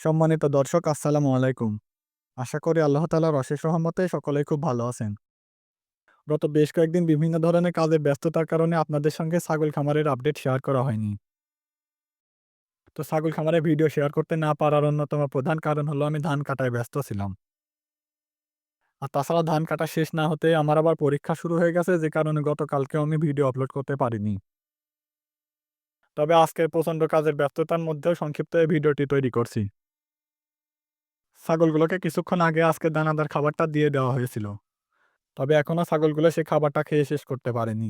সম্মানিত দর্শক আসসালামু আলাইকুম। আশা করি আল্লাহ তাআলার অশেষ রহমতে সকলেই খুব ভালো আছেন। গত বেশ কয়েকদিন বিভিন্ন ধরনের কাজের ব্যস্ততার কারণে আপনাদের সঙ্গে ছাগল খামারের আপডেট শেয়ার করা হয়নি। তো ছাগল খামারের ভিডিও শেয়ার করতে না পারার অন্যতম প্রধান কারণ হলো আমি ধান কাটায় ব্যস্ত ছিলাম। আর তাছাড়া ধান কাটা শেষ না হতে আমার আবার পরীক্ষা শুরু হয়ে গেছে, যে কারণে গতকালকেও আমি ভিডিও আপলোড করতে পারিনি। তবে আজকে প্রচণ্ড কাজের ব্যস্ততার মধ্যেও সংক্ষিপ্ত এই ভিডিওটি তৈরি করছি। ছাগলগুলোকে কিছুক্ষণ আগে আজকে দানাদার খাবারটা দিয়ে দেওয়া হয়েছিল। তবে এখনো ছাগলগুলো সে খাবারটা খেয়ে শেষ করতে পারেনি।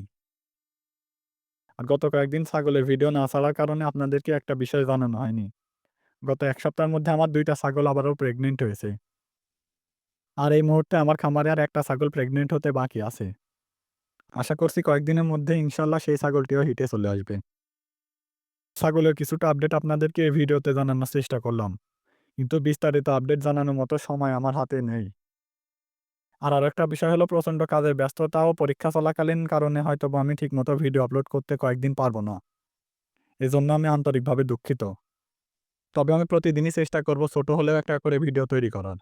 আর গত কয়েকদিন ছাগলের ভিডিও না ছাড়ার কারণে আপনাদেরকে একটা বিষয় জানানো হয়নি। গত ১ সপ্তাহের মধ্যে আমার ২ টা ছাগল আবারও প্রেগনেন্ট হয়েছে। আর এই মুহূর্তে আমার খামারে আর একটা ছাগল প্রেগনেন্ট হতে বাকি আছে। আশা করছি কয়েকদিনের মধ্যে ইনশাআল্লাহ সেই ছাগলটিও হিটে চলে আসবে। ছাগলের কিছুটা আপডেট আপনাদেরকে এই ভিডিওতে জানানোর চেষ্টা করলাম। কিন্তু বিস্তারিত আপডেট জানানোর মতো সময় আমার হাতে নেই। আর আরেকটা বিষয় হলো প্রচণ্ড কাজের ব্যস্ততা ও পরীক্ষা চলাকালীন কারণে হয়তোবা আমি ঠিকমতো ভিডিও আপলোড করতে কয়েকদিন পারব না। এজন্য আমি আন্তরিকভাবে দুঃখিত। তবে আমি প্রতিদিনই চেষ্টা করব ছোট হলেও একটা করে ভিডিও তৈরি করার।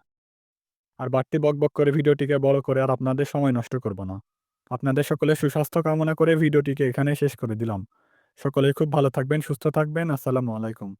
আর বাড়তি বকবক করে ভিডিওটিকে বড় করে আর আপনাদের সময় নষ্ট করব না। আপনাদের সকলের সুস্বাস্থ্য কামনা করে ভিডিওটিকে এখানেই শেষ করে দিলাম। সকলেই খুব ভালো থাকবেন, সুস্থ থাকবেন। আসসালামু আলাইকুম।